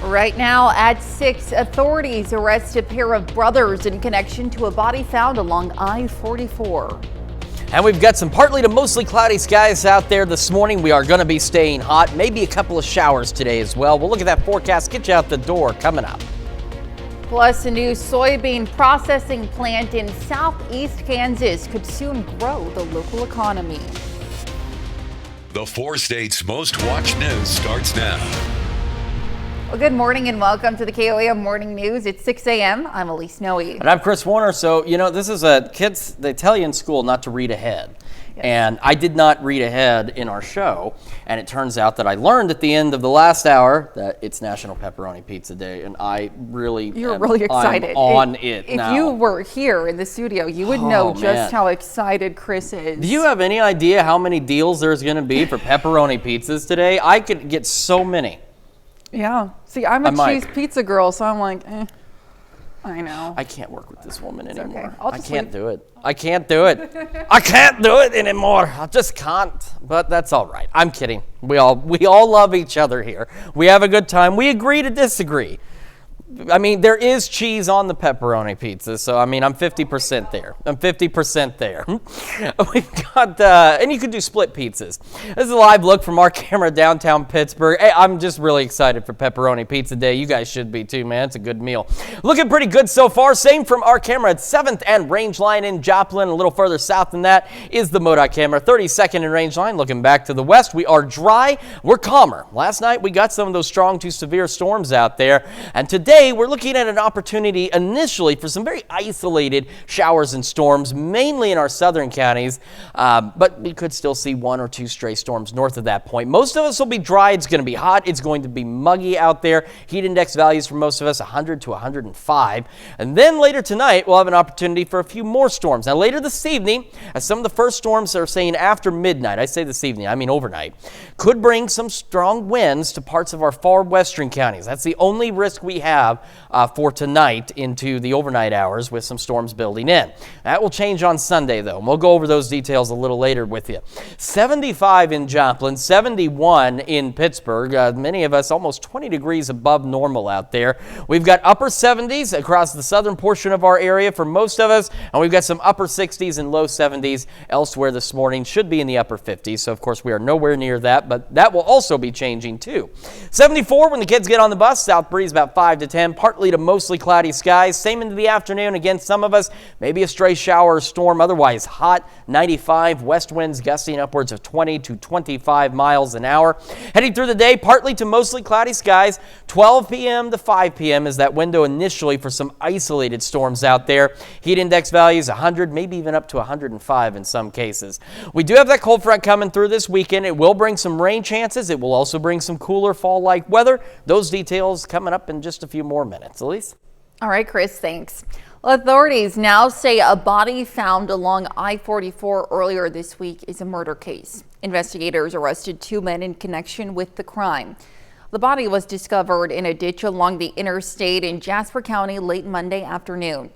Right now at 6, authorities arrest a pair of brothers in connection to a body found along I-44. And we've got some partly to mostly cloudy skies out there this morning. We are going to be staying hot, maybe a couple of showers today as well. We'll look at that forecast, get you out the door coming up. Plus, a new soybean processing plant in southeast Kansas could soon grow the local economy. The 4 states' most watched news starts now. Well, good morning and welcome to the KOAM Morning News. It's 6 a.m. I'm Elise Noe. And I'm Chris Warner. So, this is kids, they tell you in school not to read ahead. Yes. And I did not read ahead in our show. And it turns out that I learned at the end of the last hour that it's National Pepperoni Pizza Day. And I really You're really excited. I'm on it now. If you were here in the studio, you would know just how excited Chris is. Do you have any idea how many deals there's going to be for pepperoni pizzas today? I could get so many. Yeah. See, I'm a cheese pizza girl, so I'm like, I know. I can't work with this woman anymore. Okay. I can't do it. I can't do it. I can't do it anymore. I just can't. But that's all right. I'm kidding. We all love each other here. We have a good time. We agree to disagree. I mean, there is cheese on the pepperoni pizza, so I'm 50% there. I'm 50% there. We've got, and you could do split pizzas. This is a live look from our camera downtown Pittsburgh. Hey, I'm just really excited for Pepperoni Pizza Day. You guys should be too, man. It's a good meal. Looking pretty good so far. Same from our camera at 7th and Range Line in Joplin. A little further south than that is the MoDOT camera. 32nd and Range Line. Looking back to the west, we are dry. We're calmer. Last night, we got some of those strong to severe storms out there, and today, we're looking at an opportunity initially for some very isolated showers and storms, mainly in our southern counties, but we could still see 1 or 2 stray storms north of that point. Most of us will be dry. It's going to be hot. It's going to be muggy out there. Heat index values for most of us 100 to 105. And then later tonight, we'll have an opportunity for a few more storms. Now, later this evening, as some of the first storms are saying after midnight, I say this evening, I mean overnight, could bring some strong winds to parts of our far western counties. That's the only risk we have for tonight into the overnight hours with some storms building in. That will change on Sunday, though. We'll go over those details a little later with you. 75 in Joplin, 71 in Pittsburgh. Many of us almost 20 degrees above normal out there. We've got upper 70s across the southern portion of our area for most of us, and we've got some upper 60s and low 70s elsewhere this morning. Should be in the upper 50s, so of course we are nowhere near that, but that will also be changing too. 74 when the kids get on the bus. South breeze about 5 to 10. Partly to mostly cloudy skies. Same into the afternoon. Again, some of us, maybe a stray shower or storm. Otherwise hot. 95. West winds gusting upwards of 20 to 25 miles an hour. Heading through the day, partly to mostly cloudy skies. 12 p.m. to 5 p.m. is that window initially for some isolated storms out there. Heat index values 100, maybe even up to 105 in some cases. We do have that cold front coming through this weekend. It will bring some rain chances. It will also bring some cooler fall-like weather. Those details coming up in just a few more minutes. Elise? All right, Chris, thanks. Well, authorities now say a body found along I-44 earlier this week is a murder case. Investigators arrested 2 men in connection with the crime. The body was discovered in a ditch along the interstate in Jasper County late Monday afternoon.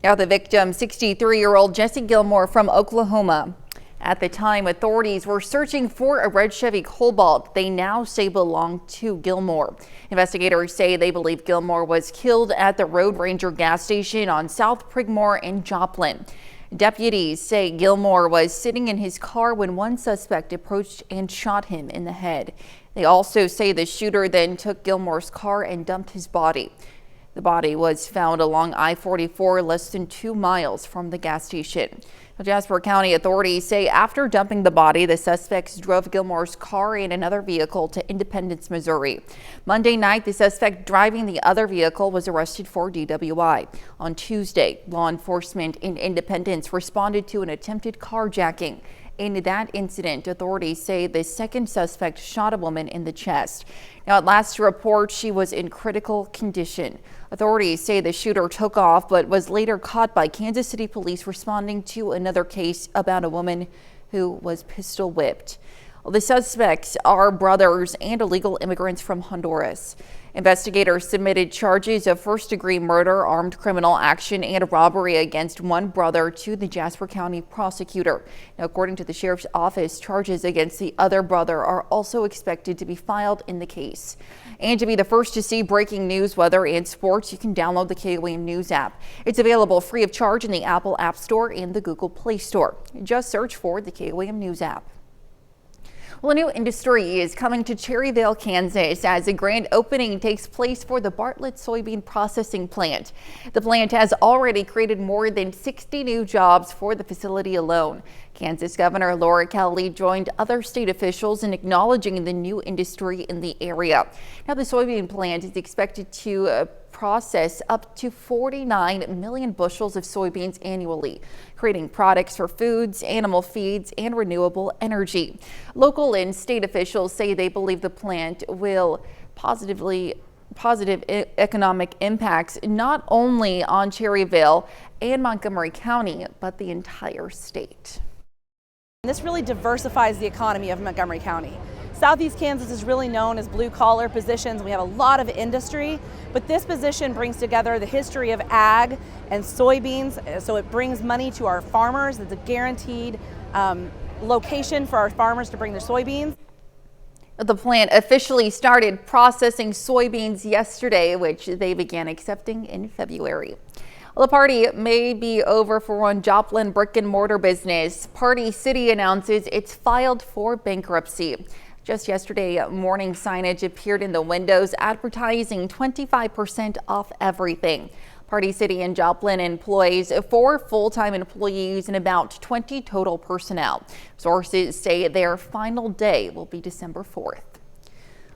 Now, the victim, 63-year-old Jesse Gilmore from Oklahoma. At the time, authorities were searching for a red Chevy Cobalt they now say belonged to Gilmore. Investigators say they believe Gilmore was killed at the Road Ranger gas station on South Prigmore in Joplin. Deputies say Gilmore was sitting in his car when one suspect approached and shot him in the head. They also say the shooter then took Gilmore's car and dumped his body. The body was found along I-44 less than 2 miles from the gas station. Jasper County authorities say after dumping the body, the suspects drove Gilmore's car and another vehicle to Independence, Missouri. Monday night, the suspect driving the other vehicle was arrested for DWI. On Tuesday, law enforcement in Independence responded to an attempted carjacking. In that incident, authorities say the second suspect shot a woman in the chest. Now, at last report, she was in critical condition. Authorities say the shooter took off but was later caught by Kansas City police responding to another case about a woman who was pistol whipped. Well, the suspects are brothers and illegal immigrants from Honduras. Investigators submitted charges of first-degree murder, armed criminal action, and robbery against one brother to the Jasper County prosecutor. Now, according to the sheriff's office, charges against the other brother are also expected to be filed in the case. And to be the first to see breaking news, weather, and sports, you can download the KOAM News app. It's available free of charge in the Apple App Store and the Google Play Store. Just search for the KOAM News app. Well, a new industry is coming to Cherryvale, Kansas, as a grand opening takes place for the Bartlett soybean processing plant. The plant has already created more than 60 new jobs for the facility alone. Kansas Governor Laura Kelly joined other state officials in acknowledging the new industry in the area. Now, the soybean plant is expected to process up to 49 million bushels of soybeans annually, creating products for foods, animal feeds, and renewable energy. Local and state officials say they believe the plant will positive economic impacts not only on Cherryvale and Montgomery County, but the entire state. This really diversifies the economy of Montgomery County. Southeast Kansas is really known as blue-collar positions. We have a lot of industry, but this position brings together the history of ag and soybeans, so it brings money to our farmers. It's a guaranteed location for our farmers to bring their soybeans. The plant officially started processing soybeans yesterday, which they began accepting in February. Well, the party may be over for one Joplin brick and mortar business. Party City announces it's filed for bankruptcy. Just yesterday morning, signage appeared in the windows advertising 25% off everything. Party City in Joplin employs 4 full-time employees and about 20 total personnel. Sources say their final day will be December 4th.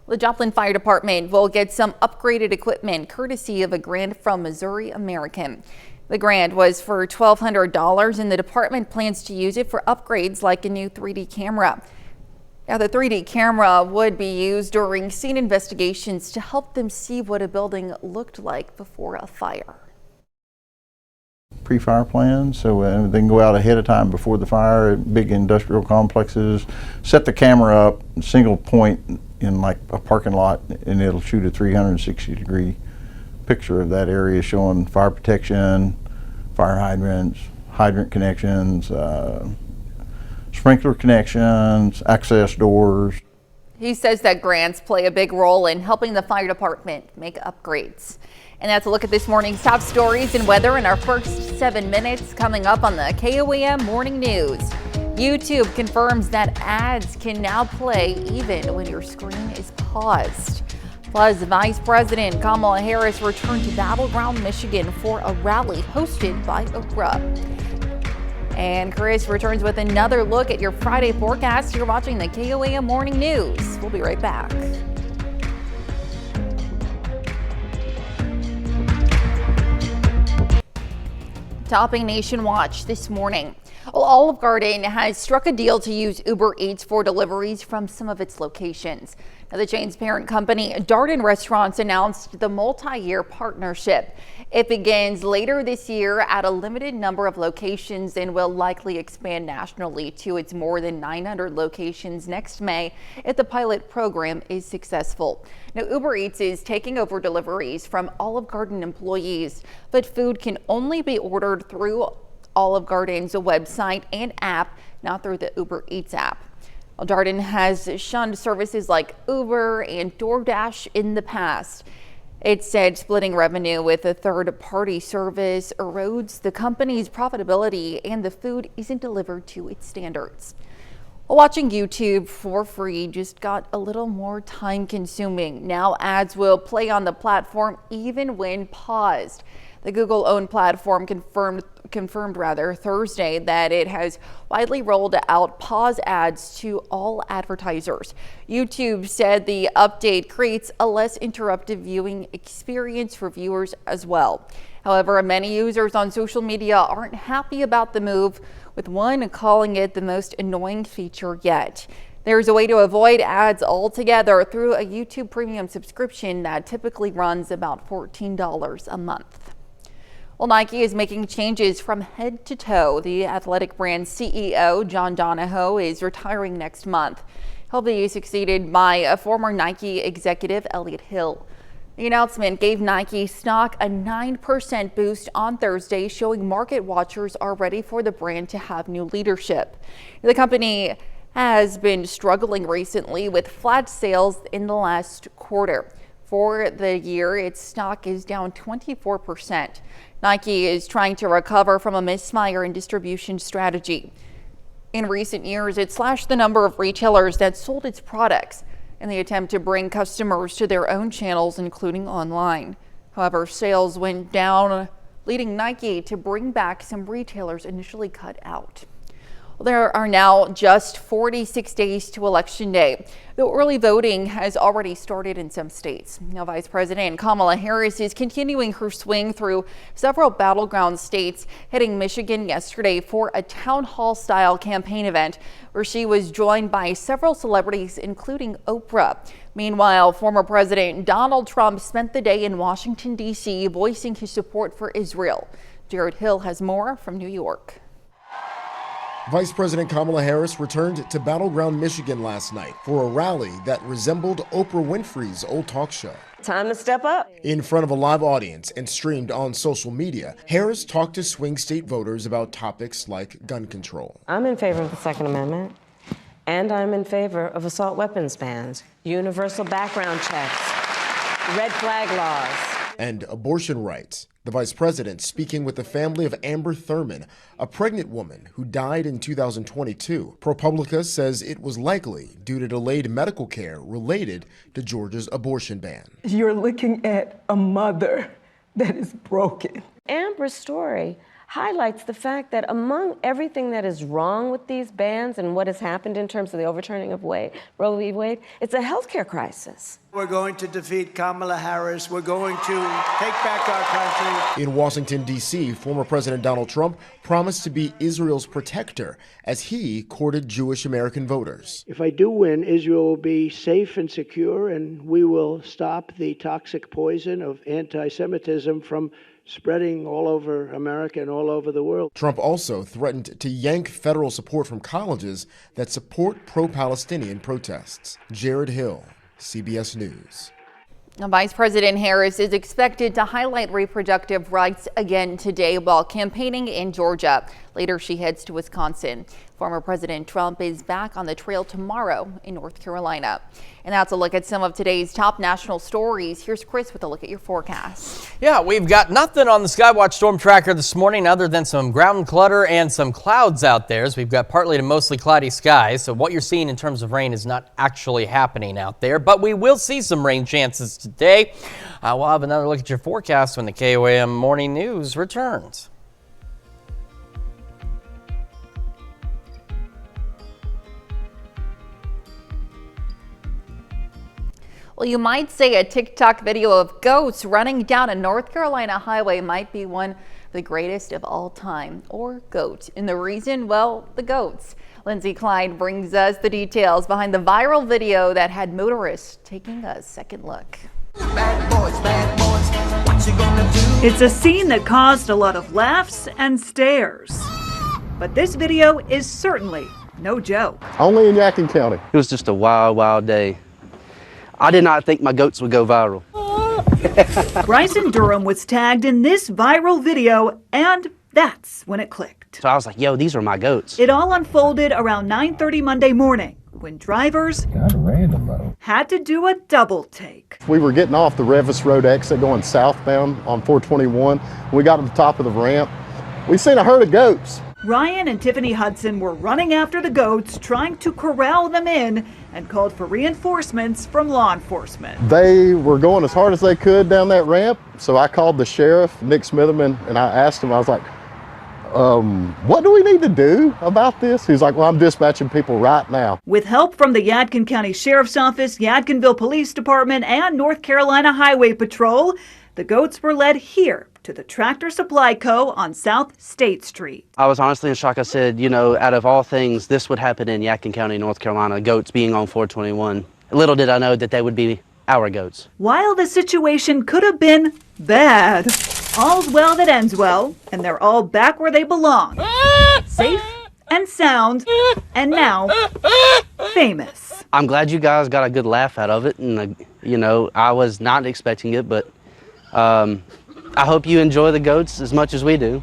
The Joplin Fire Department will get some upgraded equipment courtesy of a grant from Missouri American. The grant was for $1,200 and the department plans to use it for upgrades like a new 3D camera. Now, the 3D camera would be used during scene investigations to help them see what a building looked like before a fire. Pre-fire plans, so they can go out ahead of time before the fire at big industrial complexes, set the camera up, single point in like a parking lot, and it'll shoot a 360-degree picture of that area showing fire protection, fire hydrants, hydrant connections, sprinkler connections, access doors. He says that grants play a big role in helping the fire department make upgrades. And that's a look at this morning's top stories and weather in our first 7 minutes. Coming up on the KOAM Morning News. YouTube confirms that ads can now play even when your screen is paused. Plus, Vice President Kamala Harris returned to Battleground, Michigan for a rally hosted by Oprah. And Chris returns with another look at your Friday forecast. You're watching the KOAM Morning News. We'll be right back. Topping Nation Watch this morning. Well, Olive Garden has struck a deal to use Uber Eats for deliveries from some of its locations. Now, the chain's parent company, Darden Restaurants, announced the multi-year partnership. It begins later this year at a limited number of locations and will likely expand nationally to its more than 900 locations next May if the pilot program is successful. Now, Uber Eats is taking over deliveries from Olive Garden employees, but food can only be ordered through Olive Garden's website and app, not through the Uber Eats app. Well, Darden has shunned services like Uber and DoorDash in the past. It said splitting revenue with a third-party service erodes the company's profitability and the food isn't delivered to its standards. Watching YouTube for free just got a little more time-consuming. Now ads will play on the platform even when paused. The Google-owned platform confirmed Thursday that it has widely rolled out pause ads to all advertisers. YouTube said the update creates a less interruptive viewing experience for viewers as well. However, many users on social media aren't happy about the move, with one calling it the most annoying feature yet. There's a way to avoid ads altogether through a YouTube Premium subscription that typically runs about $14 a month. Well, Nike is making changes from head to toe. The athletic brand CEO, John Donahoe, is retiring next month. He'll be succeeded by a former Nike executive, Elliott Hill. The announcement gave Nike stock a 9% boost on Thursday, showing market watchers are ready for the brand to have new leadership. The company has been struggling recently with flat sales in the last quarter. For the year, its stock is down 24%. Nike is trying to recover from a misfire in distribution strategy. In recent years, it slashed the number of retailers that sold its products in the attempt to bring customers to their own channels, including online. However, sales went down, leading Nike to bring back some retailers initially cut out. There are now just 46 days to Election Day. The early voting has already started in some states. Now, Vice President Kamala Harris is continuing her swing through several battleground states, hitting Michigan yesterday for a town hall style campaign event where she was joined by several celebrities, including Oprah. Meanwhile, former President Donald Trump spent the day in Washington, D.C., voicing his support for Israel. Jared Hill has more from New York. Vice President Kamala Harris returned to Battleground, Michigan last night for a rally that resembled Oprah Winfrey's old talk show. Time to step up. In front of a live audience and streamed on social media, Harris talked to swing state voters about topics like gun control. I'm in favor of the Second Amendment, and I'm in favor of assault weapons bans, universal background checks, red flag laws, and abortion rights. The vice president speaking with the family of Amber Thurman, a pregnant woman who died in 2022. ProPublica says it was likely due to delayed medical care related to Georgia's abortion ban. You're looking at a mother that is broken. Amber's story highlights the fact that among everything that is wrong with these bans and what has happened in terms of the overturning of Roe v. Wade, it's a healthcare crisis. We're going to defeat Kamala Harris. We're going to take back our country. In Washington, D.C., former President Donald Trump promised to be Israel's protector as he courted Jewish American voters. If I do win, Israel will be safe and secure, and we will stop the toxic poison of anti-Semitism from spreading all over America and all over the world. Trump also threatened to yank federal support from colleges that support pro-Palestinian protests. Jared Hill, CBS News. Now, Vice President Harris is expected to highlight reproductive rights again today while campaigning in Georgia. Later, she heads to Wisconsin. Former President Trump is back on the trail tomorrow in North Carolina. And that's a look at some of today's top national stories. Here's Chris with a look at your forecast. Yeah, we've got nothing on the Skywatch Storm Tracker this morning other than some ground clutter and some clouds out there. So we've got partly to mostly cloudy skies. So what you're seeing in terms of rain is not actually happening out there, but we will see some rain chances today. We'll have another look at your forecast when the KOAM Morning News returns. Well, you might say a TikTok video of goats running down a North Carolina highway might be one of the greatest of all time, or goat. And the reason, well, the goats. Lindsay Clyde brings us the details behind the viral video that had motorists taking a second look. Bad boys, what you gonna do? It's a scene that caused a lot of laughs and stares. But this video is certainly no joke. Only in Yadkin County. It was just a wild, wild day. I did not think my goats would go viral. Bryson Durham was tagged in this viral video, and that's when it clicked. So I was like, yo, these are my goats. It all unfolded around 9:30 Monday morning when drivers had to do a double take. We were getting off the Revis Road exit going southbound on 421. We got to the top of the ramp. We seen a herd of goats. Ryan and Tiffany Hudson were running after the goats, trying to corral them in, and called for reinforcements from law enforcement. They were going as hard as they could down that ramp, so I called the sheriff, Nick Smitherman, and I asked him, I was like, what do we need to do about this? He's like, well, I'm dispatching people right now. With help from the Yadkin County Sheriff's Office, Yadkinville Police Department, and North Carolina Highway Patrol, the goats were led here to the Tractor Supply Co. on South State Street. I was honestly in shock. I said, you know, out of all things, this would happen in Yadkin County, North Carolina, goats being on 421. Little did I know that they would be our goats. While the situation could have been bad, all's well that ends well, and they're all back where they belong. Safe and sound, and now famous. I'm glad you guys got a good laugh out of it, and I was not expecting it, but I hope you enjoy the goats as much as we do.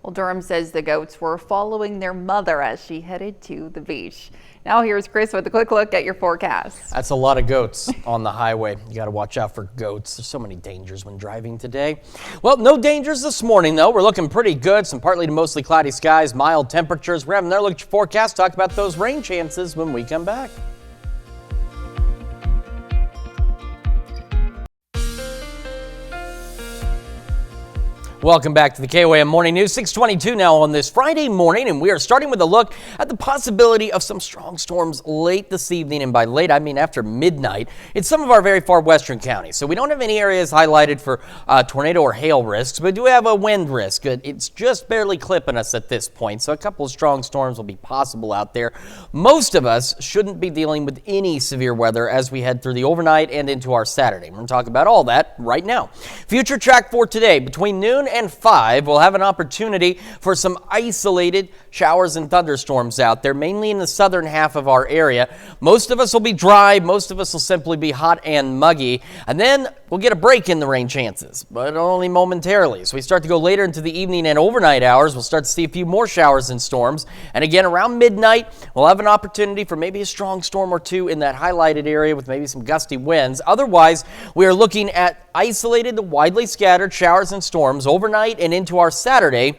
Well, Durham says the goats were following their mother as she headed to the beach. Now here's Chris with a quick look at your forecast. That's a lot of goats on the highway. You got to watch out for goats. There's so many dangers when driving today. Well, no dangers this morning, though. We're looking pretty good. Some partly to mostly cloudy skies, mild temperatures. We're having another look at your forecast. Talk about those rain chances when we come back. Welcome back to the KOAM Morning News. 6:22 now on this Friday morning, and we are starting with a look at the possibility of some strong storms late this evening, and by late I mean after midnight in some of our very far western counties. So we don't have any areas highlighted for tornado or hail risks, but we do have a wind risk. It's just barely clipping us at this point, so a couple of strong storms will be possible out there. Most of us shouldn't be dealing with any severe weather as we head through the overnight and into our Saturday. We're going to talk about all that right now. Future track for today, between noon and 5, we'll have an opportunity for some isolated showers and thunderstorms out there, mainly in the southern half of our area. Most of us will be dry. Most of us will simply be hot and muggy. And then we'll get a break in the rain chances, but only momentarily. So we start to go later into the evening and overnight hours. We'll start to see a few more showers and storms. And again, around midnight, we'll have an opportunity for maybe a strong storm or two in that highlighted area with maybe some gusty winds. Otherwise, we are looking at isolated to widely scattered showers and storms overnight and into our Saturday,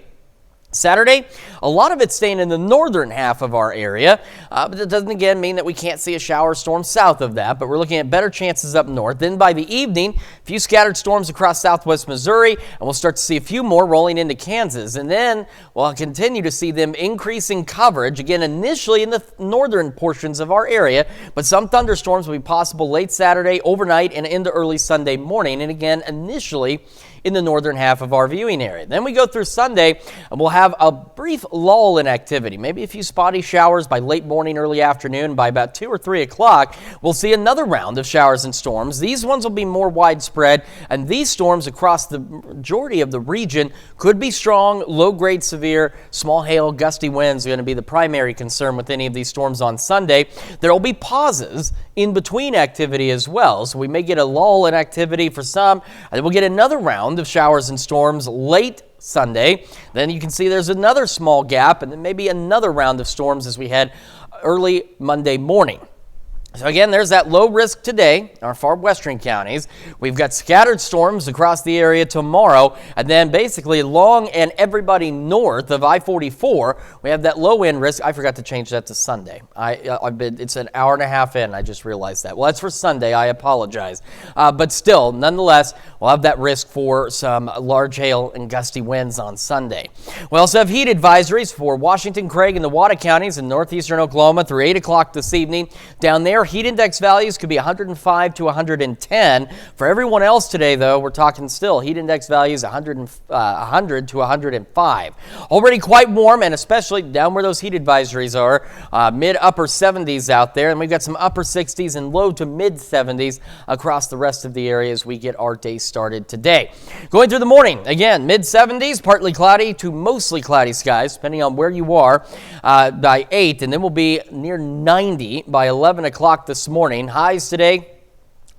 a lot of it staying in the northern half of our area, but that doesn't again mean that we can't see a shower or storm south of that, but we're looking at better chances up north. Then by the evening, a few scattered storms across southwest Missouri, and we'll start to see a few more rolling into Kansas. And then we'll continue to see them increasing coverage, again initially in the northern portions of our area, but some thunderstorms will be possible late Saturday, overnight, and into early Sunday morning, and again initially in the northern half of our viewing area. Then we go through Sunday, and we'll have a brief lull in activity, maybe a few spotty showers by late morning, early afternoon. By about 2 or 3 o'clock, we'll see another round of showers and storms. These ones will be more widespread, and these storms across the majority of the region could be strong, low-grade severe, small hail, gusty winds are going to be the primary concern with any of these storms on Sunday. There will be pauses in between activity as well, so we may get a lull in activity for some, and then we'll get another round of showers and storms late Sunday. Then you can see there's another small gap, and then maybe another round of storms as we head early Monday morning. So again, there's that low risk today, our far western counties. We've got scattered storms across the area tomorrow, and then basically along and everybody north of I-44, we have that low end risk. I forgot to change that to Sunday. It's an hour and a half in. I just realized that. Well, that's for Sunday. I apologize. But still, nonetheless, we'll have that risk for some large hail and gusty winds on Sunday. We also have heat advisories for Washington, Craig, and the Wada counties in northeastern Oklahoma through 8 o'clock this evening. Down there, heat index values could be 105 to 110. For everyone else today, though, we're talking still heat index values 100 to 105. Already quite warm, and especially down where those heat advisories are, mid-upper 70s out there. And we've got some upper 60s and low to mid-70s across the rest of the area as we get our day started today. Going through the morning, again, mid-70s, partly cloudy to mostly cloudy skies, depending on where you are, by 8. And then we'll be near 90 by 11 o'clock this morning. Highs today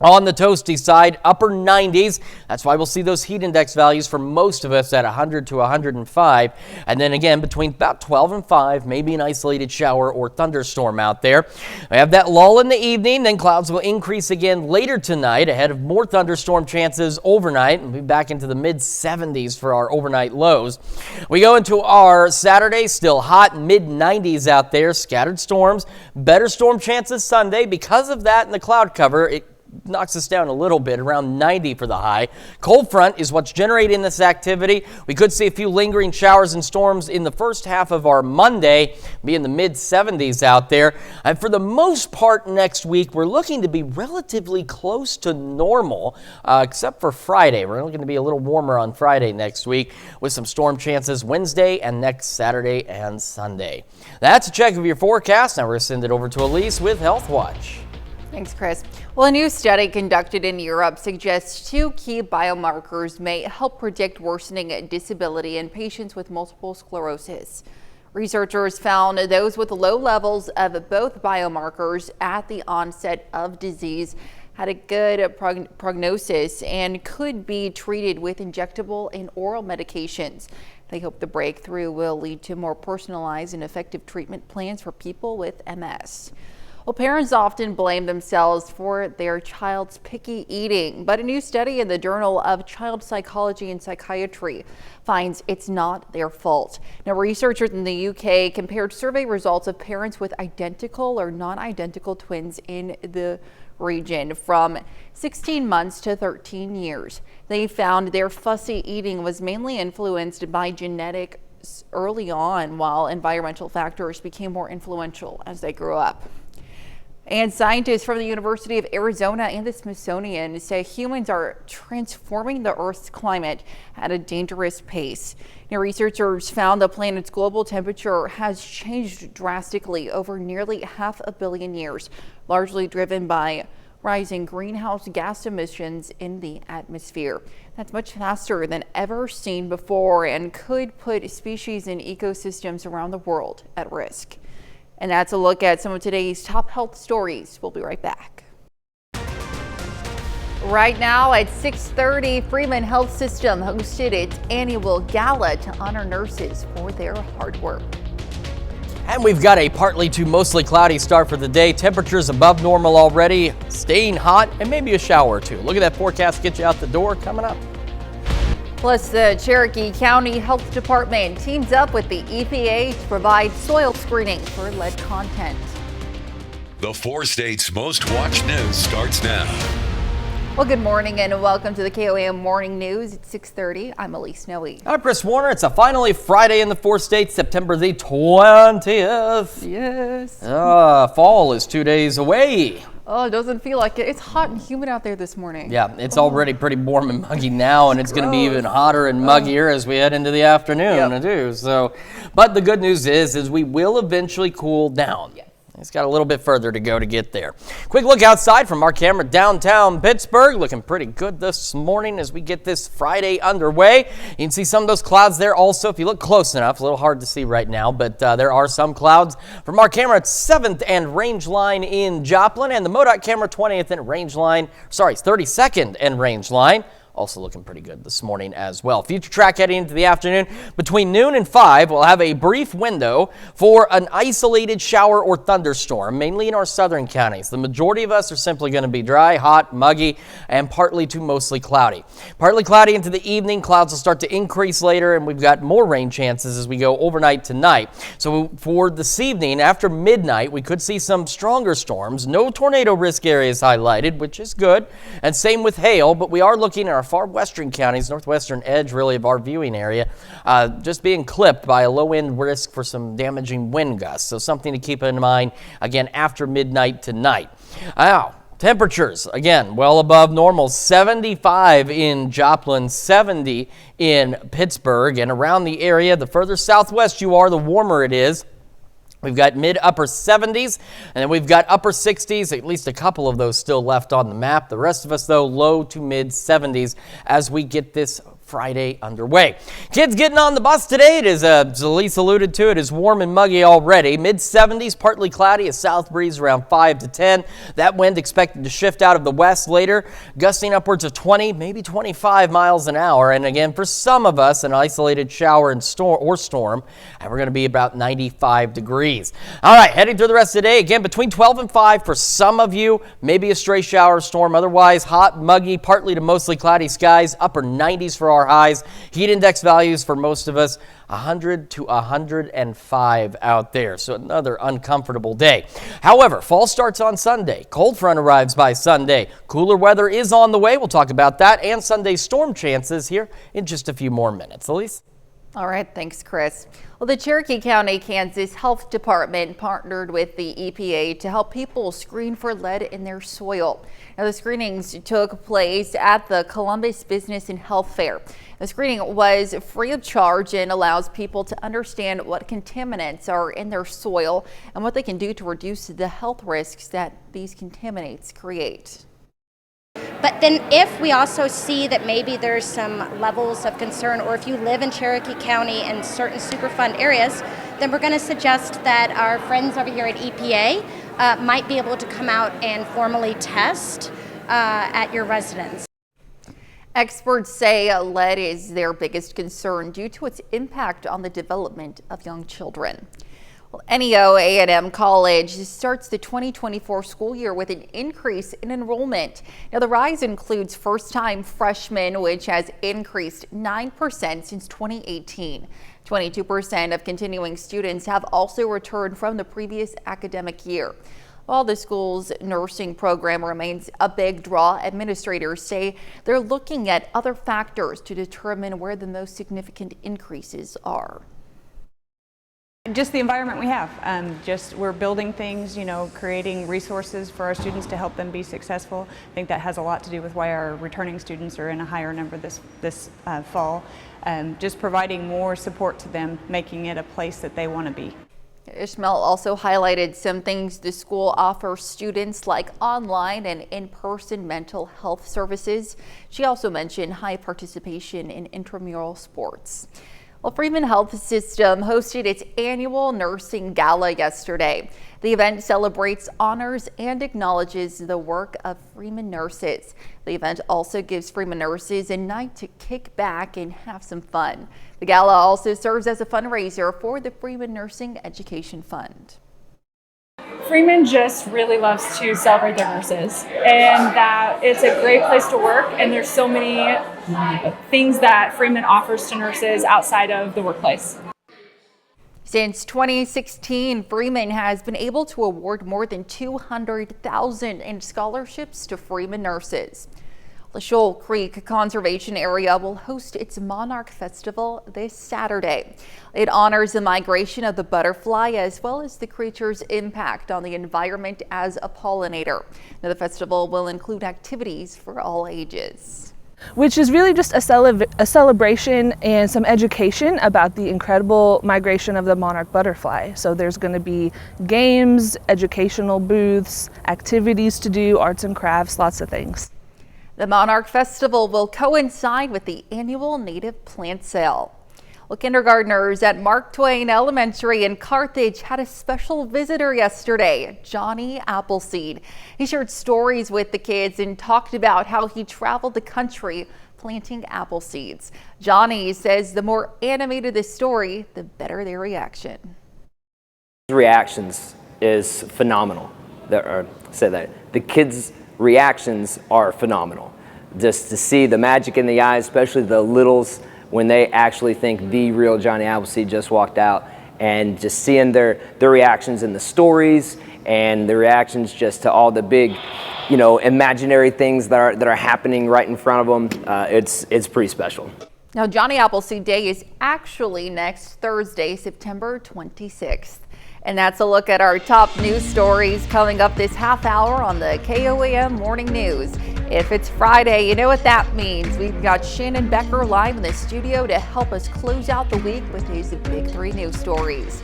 on the toasty side, upper 90s. That's why we'll see those heat index values for most of us at 100 to 105. And then again, between about 12 and 5, maybe an isolated shower or thunderstorm out there. We have that lull in the evening, then clouds will increase again later tonight ahead of more thunderstorm chances overnight. We'll be back into the mid-70s for our overnight lows. We go into our Saturday, still hot, mid-90s out there, scattered storms, better storm chances Sunday. Because of that and the cloud cover, it knocks us down a little bit, around 90 for the high. Cold front is what's generating this activity. We could see a few lingering showers and storms in the first half of our Monday, be in the mid-70s out there. And for the most part next week, we're looking to be relatively close to normal, except for Friday. We're looking to be a little warmer on Friday next week with some storm chances Wednesday and next Saturday and Sunday. That's a check of your forecast. Now we're going to send it over to Elise with Health Watch. Thanks, Chris. Well, a new study conducted in Europe suggests 2 key biomarkers may help predict worsening disability in patients with multiple sclerosis. Researchers found those with low levels of both biomarkers at the onset of disease had a good prognosis and could be treated with injectable and oral medications. They hope the breakthrough will lead to more personalized and effective treatment plans for people with MS. Well, parents often blame themselves for their child's picky eating, but a new study in the Journal of Child Psychology and Psychiatry finds it's not their fault. Now, researchers in the UK compared survey results of parents with identical or non-identical twins in the region from 16 months to 13 years. They found their fussy eating was mainly influenced by genetics early on, while environmental factors became more influential as they grew up. And scientists from the University of Arizona and the Smithsonian say humans are transforming the Earth's climate at a dangerous pace. Now, researchers found the planet's global temperature has changed drastically over nearly 500 million years, largely driven by rising greenhouse gas emissions in the atmosphere. That's much faster than ever seen before and could put species and ecosystems around the world at risk. And that's a look at some of today's top health stories. We'll be right back. Right now at 6:30, Freeman Health System hosted its annual gala to honor nurses for their hard work. And we've got a partly to mostly cloudy start for the day. Temperatures above normal already, staying hot, and maybe a shower or two. Look at that forecast, get you out the door coming up. Plus, the Cherokee County Health Department teams up with the EPA to provide soil screening for lead content. The 4 states' most watched news starts now. Well, good morning and welcome to the KOAM Morning News at 6:30. I'm Elise Snowy. I'm Chris Warner. It's a finally Friday in the 4 states, September the 20th. Yes. Fall is 2 days away. Oh, it doesn't feel like it. It's hot and humid out there this morning. Yeah, it's already pretty warm and muggy now, and it's going to be even hotter and muggier as we head into the afternoon too. So, but the good news is we will eventually cool down. Yeah. It's got a little bit further to go to get there. Quick look outside from our camera downtown Pittsburgh. Looking pretty good this morning as we get this Friday underway. You can see some of those clouds there also if you look close enough. A little hard to see right now, but there are some clouds from our camera at 7th and Range Line in Joplin, and the MoDOT camera 20th and Range Line, 32nd and Range Line. Also looking pretty good this morning as well. Future track heading into the afternoon between noon and 5. We'll have a brief window for an isolated shower or thunderstorm, mainly in our southern counties. The majority of us are simply going to be dry, hot, muggy, and partly to mostly cloudy. Partly cloudy into the evening. Clouds will start to increase later, and we've got more rain chances as we go overnight tonight. So for this evening, after midnight, we could see some stronger storms. No tornado risk areas highlighted, which is good. And same with hail, but we are looking at our far western counties, northwestern edge really of our viewing area, just being clipped by a low wind risk for some damaging wind gusts. So something to keep in mind again after midnight tonight. Now, temperatures again well above normal. 75 in Joplin, 70 in Pittsburgh, and around the area, the further southwest you are, the warmer it is. We've got mid-upper 70s, and then we've got upper 60s, at least a couple of those still left on the map. The rest of us, though, low to mid-70s as we get this Friday underway. Kids getting on the bus today. It is, as Elise alluded to, it is warm and muggy already. Mid-70s, partly cloudy, a south breeze around 5 to 10. That wind expected to shift out of the west later, gusting upwards of 20, maybe 25 miles an hour. And again, for some of us, an isolated shower and storm, and we're going to be about 95 degrees. All right, heading through the rest of the day, again, between 12 and 5 for some of you, maybe a stray shower or storm. Otherwise, hot, muggy, partly to mostly cloudy skies, upper 90s for our highs. Heat index values for most of us 100 to 105 out there. So another uncomfortable day. However, fall starts on Sunday. Cold front arrives by Sunday. Cooler weather is on the way. We'll talk about that and Sunday's storm chances here in just a few more minutes. Elise? All right, thanks, Chris. Well, the Cherokee County, Kansas Health Department partnered with the EPA to help people screen for lead in their soil. Now, the screenings took place at the Columbus Business and Health Fair. The screening was free of charge and allows people to understand what contaminants are in their soil and what they can do to reduce the health risks that these contaminants create. But then if we also see that maybe there's some levels of concern, or if you live in Cherokee County in certain Superfund areas, then we're going to suggest that our friends over here at EPA might be able to come out and formally test at your residence. Experts say lead is their biggest concern due to its impact on the development of young children. Well, NEO A&M College starts the 2024 school year with an increase in enrollment. Now, the rise includes first-time freshmen, which has increased 9% since 2018. 22% of continuing students have also returned from the previous academic year. While the school's nursing program remains a big draw, administrators say they're looking at other factors to determine where the most significant increases are. Just the environment we have. We're building things, creating resources for our students to help them be successful. I think that has a lot to do with why our returning students are in a higher number this fall. Just providing more support to them, making it a place that they want to be. Ishmael also highlighted some things the school offers students, like online and in-person mental health services. She also mentioned high participation in intramural sports. Well, Freeman Health System hosted its annual nursing gala yesterday. The event celebrates, honors, and acknowledges the work of Freeman nurses. The event also gives Freeman nurses a night to kick back and have some fun. The gala also serves as a fundraiser for the Freeman Nursing Education Fund. Freeman just really loves to celebrate their nurses, and that it's a great place to work, and there's so many things that Freeman offers to nurses outside of the workplace. Since 2016, Freeman has been able to award more than $200,000 in scholarships to Freeman nurses. The Shoal Creek Conservation Area will host its Monarch Festival this Saturday. It honors the migration of the butterfly as well as the creature's impact on the environment as a pollinator. Now, the festival will include activities for all ages. Which is really just a celebration and some education about the incredible migration of the monarch butterfly. So there's going to be games, educational booths, activities to do, arts and crafts, lots of things. The Monarch Festival will coincide with the annual native plant sale. Well, kindergartners at Mark Twain Elementary in Carthage had a special visitor yesterday, Johnny Appleseed. He shared stories with the kids and talked about how he traveled the country planting apple seeds. Johnny says the more animated the story, the better their reaction. Reactions is phenomenal. The kids' reactions are phenomenal. Just to see the magic in the eyes, especially the littles, when they actually think the real Johnny Appleseed just walked out, and just seeing their reactions in the stories and the reactions just to all the big, imaginary things that are happening right in front of them. It's pretty special. Now, Johnny Appleseed Day is actually next Thursday, September 26th. And that's a look at our top news stories coming up this half hour on the KOAM Morning News. If it's Friday, you know what that means. We've got Shannon Becker live in the studio to help us close out the week with his Big 3 news stories.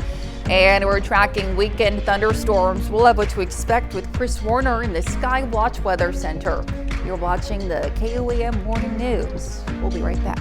And we're tracking weekend thunderstorms. We'll have what to expect with Chris Warner in the Sky Watch Weather Center. You're watching the KOAM Morning News. We'll be right back.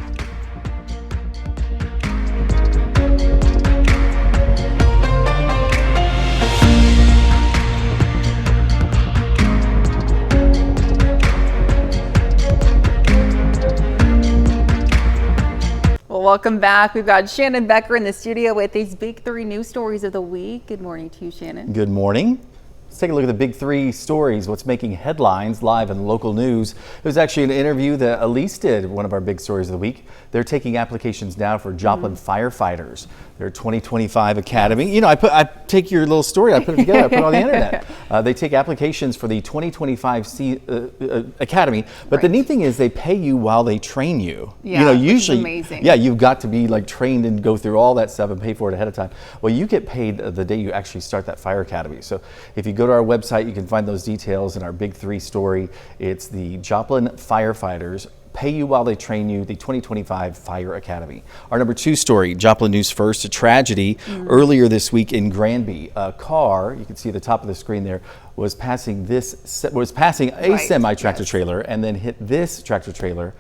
Welcome back. We've got Shannon Becker in the studio with these Big 3 news stories of the week. Good morning to you, Shannon. Good morning. Let's take a look at the Big 3 stories, what's making headlines live in local news. It was actually an interview that Elise did, one of our big stories of the week. They're taking applications now for Joplin firefighters. Their 2025 Academy. I take your little story, I put it together, I put it on the internet. They take applications for the 2025 Academy, but the neat thing is they pay you while they train you. Yeah, usually, which is amazing. Yeah, you've got to be trained and go through all that stuff and pay for it ahead of time. Well, you get paid the day you actually start that fire academy. So if you go to our website, you can find those details in our Big 3 story. It's the Joplin firefighters. Pay you while they train you, the 2025 Fire Academy. Our number 2 story, Joplin News First, a tragedy earlier this week in Granby. A car, you can see at the top of the screen there, was passing a semi-tractor trailer and then hit this tractor trailer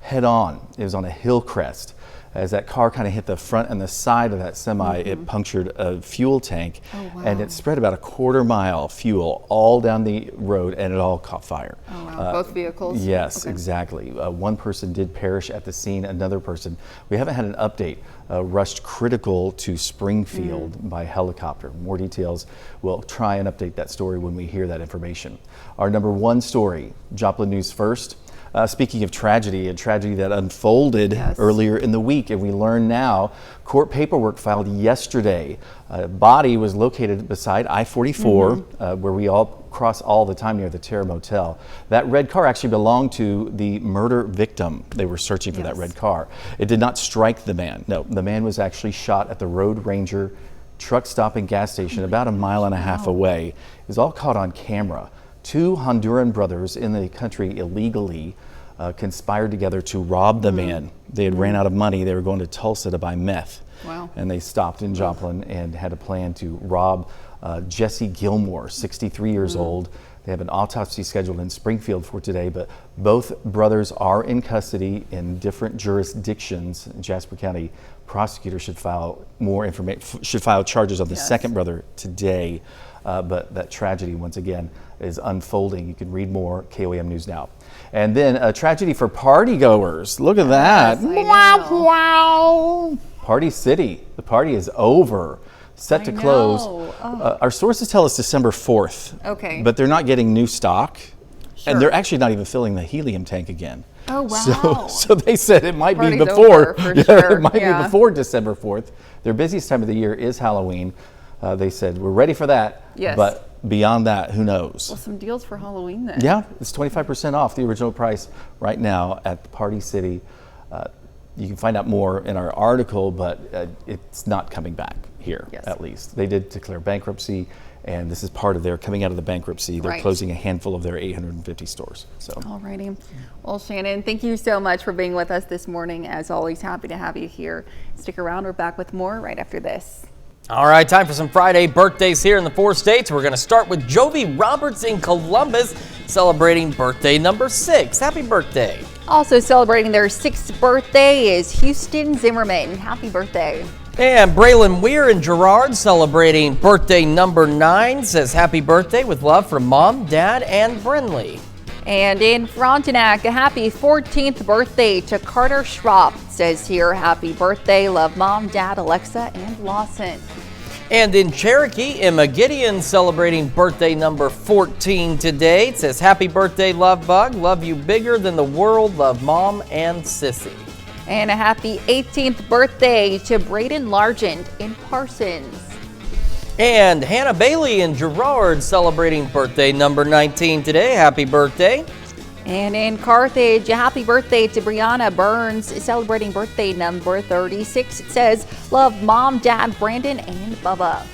head on. It was on a hill crest. As that car kind of hit the front and the side of that semi, it punctured a fuel tank, and it spread about a quarter-mile fuel all down the road, and it all caught fire. Oh, wow. Both vehicles? Yes, exactly. One person did perish at the scene. Another person, we haven't had an update, rushed critical to Springfield by helicopter. More details, we'll try and update that story when we hear that information. Our number one story, Joplin News First. Speaking of tragedy, a tragedy that unfolded earlier in the week, and we learn now court paperwork filed yesterday. A body was located beside I-44, where we all cross all the time near the Terra Motel. That red car actually belonged to the murder victim. They were searching for that red car. It did not strike the man. No, the man was actually shot at the Road Ranger truck stop and gas station about a mile and a half away. It was all caught on camera. Two Honduran brothers in the country illegally conspired together to rob the man. They had ran out of money. They were going to Tulsa to buy meth. Wow. And they stopped in Joplin and had a plan to rob Jesse Gilmore, 63 years old. They have an autopsy scheduled in Springfield for today, but both brothers are in custody in different jurisdictions. Jasper County prosecutor should file charges on the second brother today. But that tragedy, once again, is unfolding. You can read more, KOAM News Now. And then a tragedy for party goers. Look at that. Wow. Party City. The party is over. Set to close. Our sources tell us December 4th. Okay. But they're not getting new stock. And they're actually not even filling the helium tank again. Oh, wow. So they said it might Party's be before. Over, for sure. It might be before December 4th. Their busiest time of the year is Halloween. They said, we're ready for that. Yes. But beyond that, who knows? Well, some deals for Halloween then. Yeah, it's 25% off the original price right now at Party City. You can find out more in our article, but it's not coming back here, at least. They did declare bankruptcy, and this is part of their coming out of the bankruptcy. They're closing a handful of their 850 stores. So. All righty. Well, Shannon, thank you so much for being with us this morning. As always, happy to have you here. Stick around. We're back with more right after this. All right, time for some Friday birthdays here in the 4 states. We're going to start with Jovi Roberts in Columbus, celebrating birthday number 6. Happy birthday. Also celebrating their 6th birthday is Houston Zimmerman. Happy birthday. And Braylon Weir in Girard, celebrating birthday number 9, says happy birthday with love from Mom, Dad, and Brenly. And in Frontenac, a happy 14th birthday to Carter Schropp. Says here, happy birthday, love Mom, Dad, Alexa, and Lawson. And in Cherokee, Emma Gideon celebrating birthday number 14 today. It says happy birthday, Love Bug, love you bigger than the world, love Mom and Sissy. And a happy 18th birthday to Braden Largent in Parsons. And Hannah Bailey in Girard celebrating birthday number 19 today. Happy birthday. And in Carthage, a happy birthday to Brianna Burns celebrating birthday number 36. It says, love Mom, Dad, Brandon, and Bubba.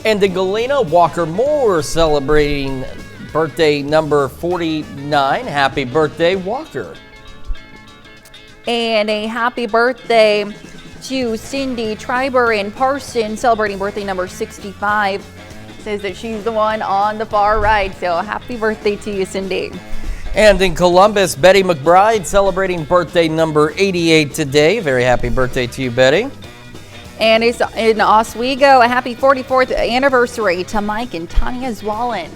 And in Galena, Walker Moore celebrating birthday number 49. Happy birthday, Walker. And a happy birthday to Cindy Triber in Parson celebrating birthday number 65. Says that she's the one on the far right. So happy birthday to you, Cindy. And in Columbus, Betty McBride celebrating birthday number 88 today. Very happy birthday to you, Betty. And it's in Oswego, a happy 44th anniversary to Mike and Tanya Zwallen.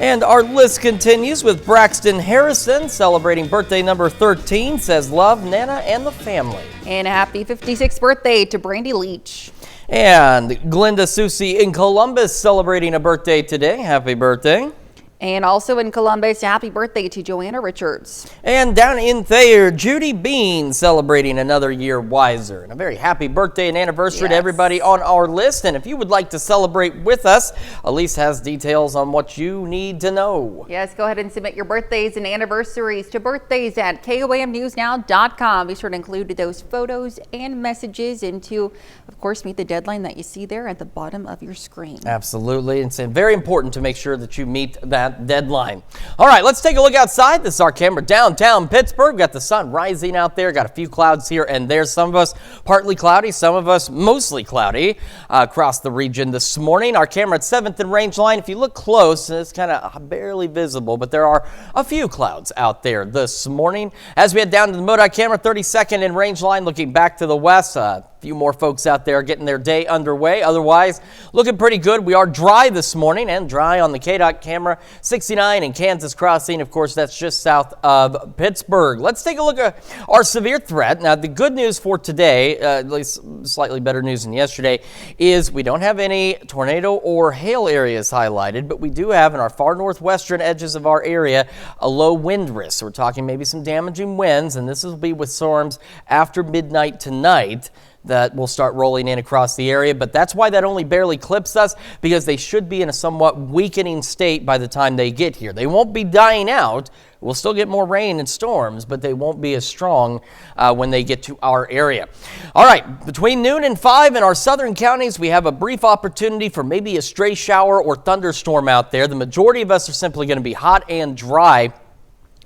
And our list continues with Braxton Harrison celebrating birthday number 13. Says love, Nana, and the family. And a happy 56th birthday to Brandy Leach. And Glenda Susie in Columbus celebrating a birthday today. Happy birthday. And also in Columbus, happy birthday to Joanna Richards. And down in Thayer, Judy Bean celebrating another year wiser. And a very happy birthday and anniversary to everybody on our list. And if you would like to celebrate with us, Elise has details on what you need to know. Yes, go ahead and submit your birthdays and anniversaries to birthdays@KOAMnewsnow.com. Be sure to include those photos and messages and to, of course, meet the deadline that you see there at the bottom of your screen. Absolutely. It's very important to make sure that you meet that that deadline. All right, let's take a look outside. This is our camera downtown Pittsburgh. Got the sun rising out there. Got a few clouds here and there. Some of us partly cloudy, some of us mostly cloudy across the region this morning. Our camera at 7th and Rangeline. If you look close, it's kind of barely visible, but there are a few clouds out there this morning. As we head down to the MoDOT camera, 32nd and Rangeline, looking back to the west. A few more folks out there getting their day underway. Otherwise, looking pretty good. We are dry this morning and dry on the KDOT camera. 69 in Kansas Crossing. Of course, that's just south of Pittsburgh. Let's take a look at our severe threat. Now, the good news for today, at least slightly better news than yesterday, is we don't have any tornado or hail areas highlighted, but we do have in our far northwestern edges of our area a low wind risk. So we're talking maybe some damaging winds, and this will be with storms after midnight tonight that will start rolling in across the area. But that's why that only barely clips us, because they should be in a somewhat weakening state by the time they get here. They won't be dying out. We'll still get more rain and storms, but they won't be as strong when they get to our area. All right, between noon and 5 in our southern counties, we have a brief opportunity for maybe a stray shower or thunderstorm out there. The majority of us are simply going to be hot and dry.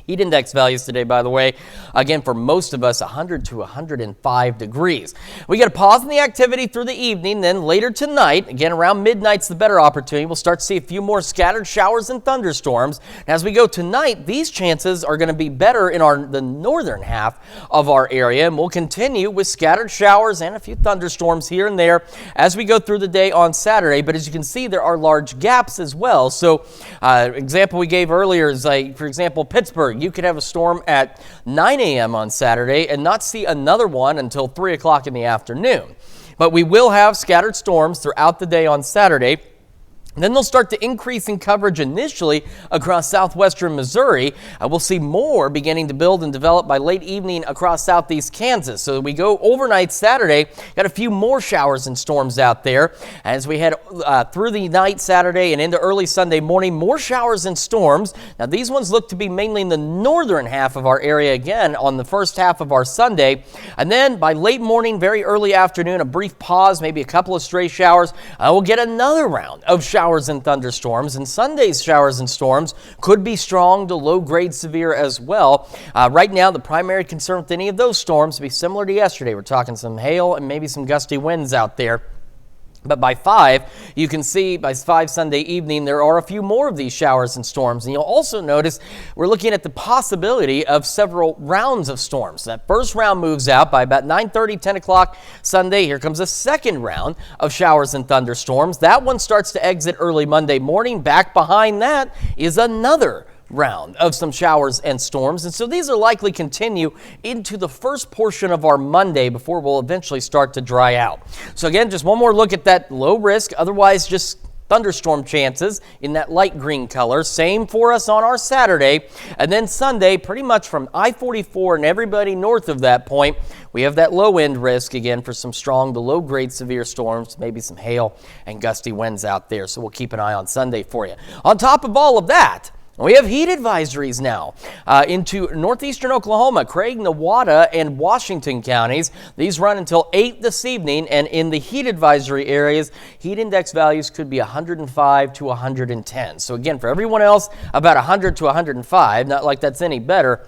Heat index values today, by the way, again, for most of us, 100 to 105 degrees. We get a pause in the activity through the evening. Then later tonight, again, around midnight's the better opportunity. We'll start to see a few more scattered showers and thunderstorms. As we go tonight, these chances are going to be better in the northern half of our area. And we'll continue with scattered showers and a few thunderstorms here and there as we go through the day on Saturday. But as you can see, there are large gaps as well. So example we gave earlier is, like, for example, Pittsburgh. You could have a storm at 9 a.m. on Saturday and not see another one until 3 o'clock in the afternoon. But we will have scattered storms throughout the day on Saturday. Then they'll start to increase in coverage initially across southwestern Missouri. We'll see more beginning to build and develop by late evening across southeast Kansas. So we go overnight Saturday, got a few more showers and storms out there. As we head through the night Saturday and into early Sunday morning, more showers and storms. Now these ones look to be mainly in the northern half of our area again on the first half of our Sunday. And then by late morning, very early afternoon, a brief pause, maybe a couple of stray showers. We'll get another round of showers and thunderstorms, and Sunday's showers and storms could be strong to low-grade severe as well. Right now, the primary concern with any of those storms will be similar to yesterday. We're talking some hail and maybe some gusty winds out there. But by 5, you can see by 5 Sunday evening, there are a few more of these showers and storms. And you'll also notice we're looking at the possibility of several rounds of storms. That first round moves out by about 9:30, 10 o'clock Sunday. Here comes a second round of showers and thunderstorms. That one starts to exit early Monday morning. Back behind that is another round of some showers and storms. And so these are likely continue into the first portion of our Monday before we'll eventually start to dry out. So again, just one more look at that low risk, otherwise just thunderstorm chances in that light green color. Same for us on our Saturday. And then Sunday, pretty much from I-44 and everybody north of that point, we have that low end risk again for some strong to low grade severe storms, maybe some hail and gusty winds out there. So we'll keep an eye on Sunday for you. On top of all of that, we have heat advisories now into northeastern Oklahoma, Craig, Nowata, and Washington counties. These run until 8 this evening, and in the heat advisory areas, heat index values could be 105 to 110. So again, for everyone else, about 100 to 105, not like that's any better.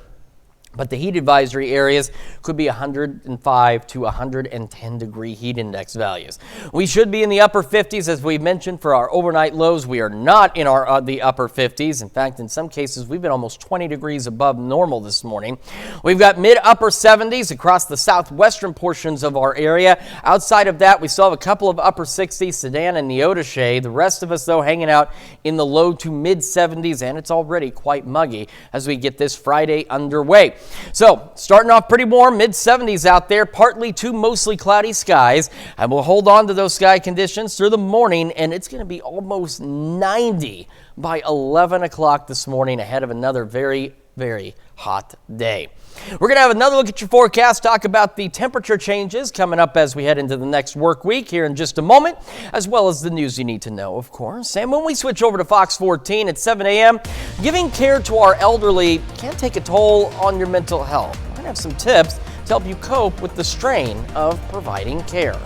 But the heat advisory areas could be 105 to 110 degree heat index values. We should be in the upper 50s, as we mentioned, for our overnight lows. We are not in the upper 50s. In fact, in some cases, we've been almost 20 degrees above normal this morning. We've got mid-upper 70s across the southwestern portions of our area. Outside of that, we still have a couple of upper 60s, Sedan and Neodesha. The rest of us, though, hanging out in the low to mid-70s, and it's already quite muggy as we get this Friday underway. So, starting off pretty warm, mid-70s out there, partly to mostly cloudy skies. And we'll hold on to those sky conditions through the morning, and it's going to be almost 90 by 11 o'clock this morning, ahead of another very, very hot day. We're going to have another look at your forecast, talk about the temperature changes coming up as we head into the next work week here in just a moment, as well as the news you need to know, of course. And when we switch over to Fox 14 at 7 a.m., giving care to our elderly can take a toll on your mental health. We're going to have some tips to help you cope with the strain of providing care.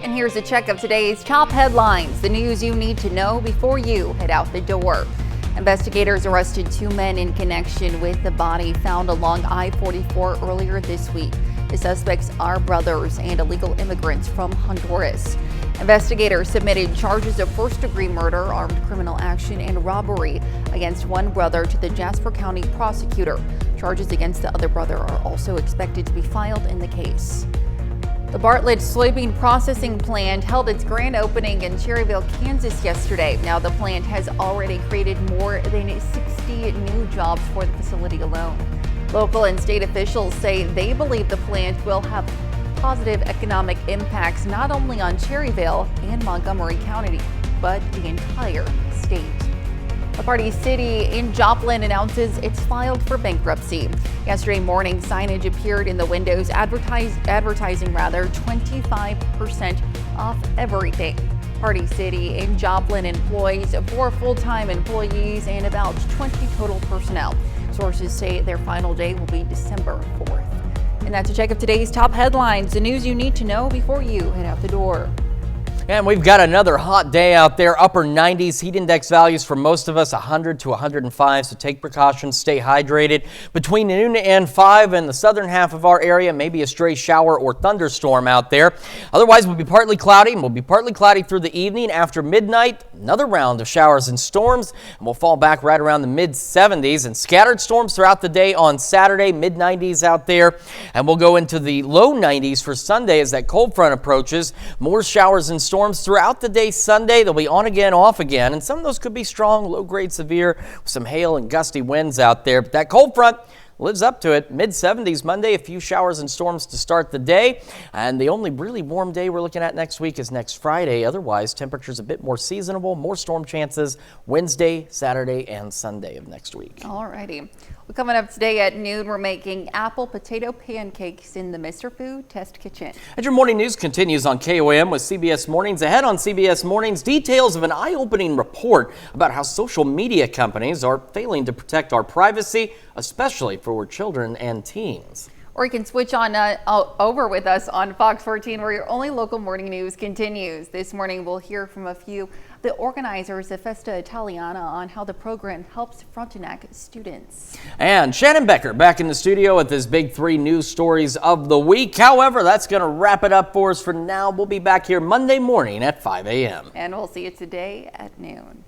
And here's a check of today's top headlines, the news you need to know before you head out the door. Investigators arrested 2 men in connection with the body found along I-44 earlier this week. The suspects are brothers and illegal immigrants from Honduras. Investigators submitted charges of first-degree murder, armed criminal action, and robbery against one brother to the Jasper County prosecutor. Charges against the other brother are also expected to be filed in the case. The Bartlett soybean processing plant held its grand opening in Cherryville, Kansas yesterday. Now the plant has already created more than 60 new jobs for the facility alone. Local and state officials say they believe the plant will have positive economic impacts not only on Cherryville and Montgomery County, but the entire state. A Party City in Joplin announces it's filed for bankruptcy. Yesterday morning, signage appeared in the windows advertising 25% off everything. Party City in Joplin employs 4 full-time employees and about 20 total personnel. Sources say their final day will be December 4th. And that's a check of today's top headlines, the news you need to know before you head out the door. And we've got another hot day out there, upper 90s, heat index values for most of us 100 to 105, so take precautions, stay hydrated. Between noon and 5 in the southern half of our area, maybe a stray shower or thunderstorm out there. Otherwise, we'll be partly cloudy, and we'll be partly cloudy through the evening. After midnight, another round of showers and storms, and we'll fall back right around the mid-70s, and scattered storms throughout the day on Saturday, mid-90s out there, and we'll go into the low 90s for Sunday as that cold front approaches. More showers and storms throughout the day Sunday. They'll be on again, off again, and some of those could be strong, low-grade severe, with some hail and gusty winds out there. But that cold front lives up to it. Mid-70s Monday, a few showers and storms to start the day. And the only really warm day we're looking at next week is next Friday. Otherwise, temperatures a bit more seasonable, more storm chances Wednesday, Saturday, and Sunday of next week. All righty. Well, coming up today at noon, we're making apple potato pancakes in the Mr. Food Test Kitchen. And your morning news continues on KOAM with CBS Mornings. Ahead on CBS Mornings, details of an eye-opening report about how social media companies are failing to protect our privacy, especially for children and teens. Or you can switch on over with us on Fox 14, where your only local morning news continues. This morning, we'll hear from a few of the organizers of Festa Italiana on how the program helps Frontenac students. And Shannon Becker back in the studio with his big 3 news stories of the week. However, that's going to wrap it up for us for now. We'll be back here Monday morning at 5 a.m. And we'll see you today at noon.